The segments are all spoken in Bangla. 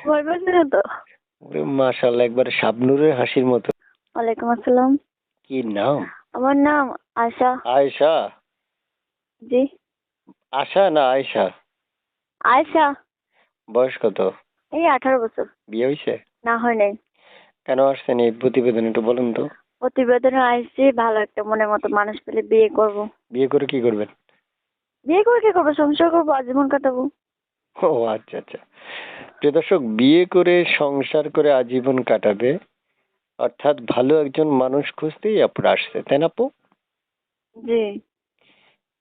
ভয় পাচ্ছি না তো। মাশাআল্লাহ, একবারে শাবনূরের হাসির মতো। ওয়ালাইকুম আসসালাম। কি নাম? আমার নাম আশা। আয়েশা? জি। আশা না আয়েশা? আয়েশা। বয়স কত? এই 18 বছর। বিয়ে হয়েছে? না, হয় নাই। কেন আসছেন এই প্রতিবেদন, একটু বলুন তো। প্রতিবেদনে আসছি, ভালো একটা মনের মতো মানুষ পেলে বিয়ে করব। বিয়ে করে কি করবেন? বিয়ে করে কি করবো? সংসার করবো, আজীবন কাটাবো। ও আচ্ছা আচ্ছা। প্রিয় দর্শক, বিয়ে করে সংসার করে আজীবন কাটাবে, অর্থাৎ ভালো একজন মানুষ খুঁজতেই আপুরা আসছে, তাই না আপু? জি।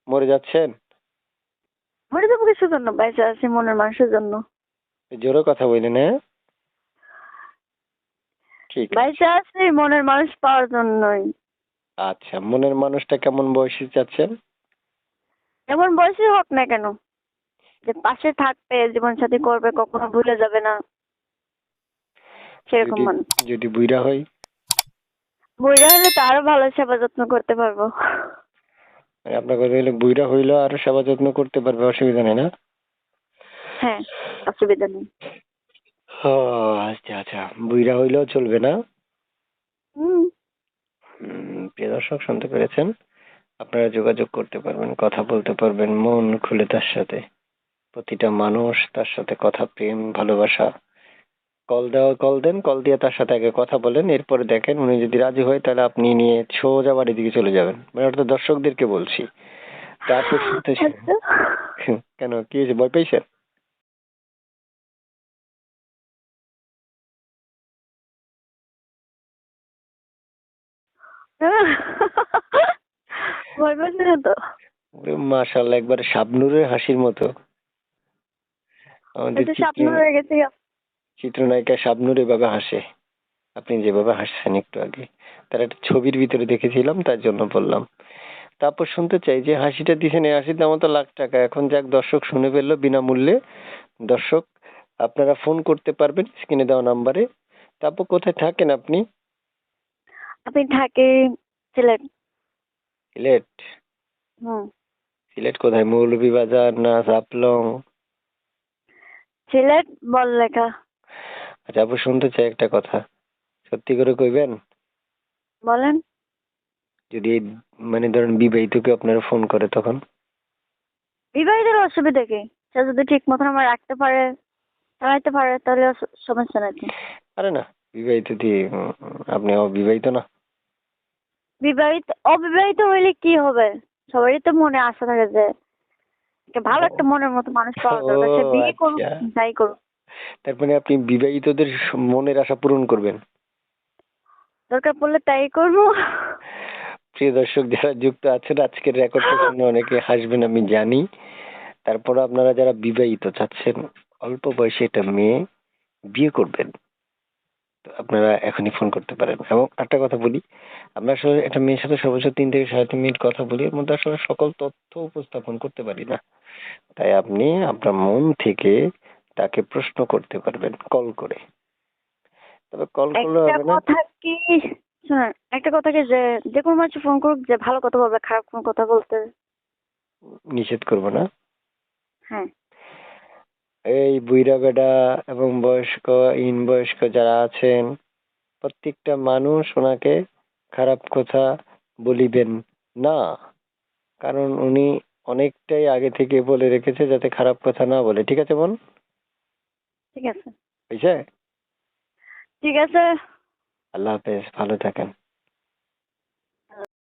মরে যাচ্ছেন? মরে যাবো কিছুর জন্য? বেঁচে আছি মনের মানুষের জন্য। জোরে কথা বললেন, হ্যাঁ? ঠিক আছে। বেঁচে আছি মনের মানুষ পাওয়ার জন্যই। আচ্ছা, মনের মানুষটা কেমন বয়সী চাচ্ছেন? এমন বয়সই হোক না কেন, যে পাশে থাকবে, জীবন সাথী করবে, কখনো ভুলে যাবে না, সেরকম যদি মানুষ। যদি বুইড়া হয়? বুড়া হলে তো আরো ভালো সেবা যত্ন করতে পারবো। মানে আপনার কথা হলো বুইড়া হইলেও আরো সেবা যত্ন করতে পারবে, অসুবিধা নেই না? হ্যাঁ, অসুবিধা নেই। ও আচ্ছা আচ্ছা, বুইড়া হইলেও চলবে না? হুম। প্রিয় দর্শক, শুনতে পেরেছেন? আপনারা যোগাযোগ করতে পারবেন, কথা বলতে পারবেন মন খুলে তার সাথে। প্রতিটা মানুষ তার সাথে কথা, প্রেম ভালোবাসা। কল দেন, কল দিয়ে তার সাথে আগে কথা বলেন, এরপরে দেখেন উনি যদি রাজি হয় তাহলে আপনি নিয়ে সোজা বাড়ির দিকে চলে যাবেন। মানে ওটা তো দর্শকদেরকে বলছি। তারপর শুনতে আচ্ছা। কেন, কি হয়েছে, ভয় পাইছেন? ভয় পাচ্ছি না তো। মাশাআল্লাহ, একবারে শাবনূরের হাসির মতো। আমাদের এটা স্বপ্ন হয়ে গেছে। চিত্রনায়িকা শাবনূর এভাবে হাসে, আপনি যেভাবে হাসছেন একটু আগে, তার একটা ছবির ভিতরে দেখেছিলাম, তার জন্য বললাম। তারপর শুনতে চাই যে হাসিটা দিছেন, এই হাসির দাম তো লাখ টাকা। এখন যাক, দর্শক শুনে ফেললো বিনামূল্যে। দর্শক, আপনারা ফোন করতে পারবেন স্ক্রিনে দেওয়া নাম্বারে। তারপর কোথায় থাকেন আপনি? আপনি থাকি সিলেট। সিলেট? হুম। সিলেট কোথায়, মৌলভীবাজার না জাফলং? সিলেট বড়লেখা। আচ্ছা আপু, শুনতে চাই একটা কথা, সত্যি করে কইবেন? বলেন। যদি মানে ধরেন বিবাহিত কেউ আপনারা ফোন করে তখন? বিবাহিতের অসুবিধা কি? সে যদি ঠিক মতন আমার রাখতে পারে, চালাইতে পারে, তাহলে সমস্যা নাই তো। আরে না, বিবাহিত দিয়ে আপনি অবিবাহিত না? বিবাহিত অবিবাহিত হইলে কি হবে? সবারই তো মনে আশা থাকে যে একটা ভালো একটা মনের মতো মানুষ পাওয়া ও দরকার। সে বিয়ে করুক, আচ্ছা, যাই করুক। তার মানে আপনি বিবাহিতদের মনের আশা পূরণ করবেন? দরকার পড়লে তাই করবো। প্রিয় দর্শক, যারা যুক্ত আছেন আজকের রেকর্ডটা শুনে অনেকে হাসবেন আমি জানি। তারপর আপনারা যারা বিবাহিত চাচ্ছেন, অল্প বয়সে একটা মেয়ে বিয়ে করবেন, তো আপনারা এখনই ফোন করতে পারেন। এবং একটা কথা বলি, আমরা আসলে একটা মেয়ের সাথে সর্বোচ্চ 3 থেকে 3.5 মিনিট কথা বলি, এর মধ্যে আসলে সকল তথ্য উপস্থাপন করতে পারি না। তাই আপনি আপনার মন থেকে তাকে প্রশ্ন করতে পারবেন কল করে। তবে কল করলে একটা হবে না। কথা কি, শুনেন, একটা কথা কি, যে যে কোনো মানুষ ফোন করুক, যে ভালো কথা বলবে, খারাপ কোনো কথা বলতে। নিষেধ করবো না। হ্যাঁ। এই বুইড়া বেডা এবং বয়স্ক, বয়স্ক যারা আছেন, প্রত্যেকটা মানুষ ওনাকে খারাপ কথা বলিবেন না, কারণ উনি অনেকটাই আগে থেকে বলে রেখেছে যাতে খারাপ কথা না বলে। ঠিক আছে বোন? ঠিক আছে। বুঝছে? ঠিক আছে। আল্লাহ হাফেজ, ভালো থাকেন।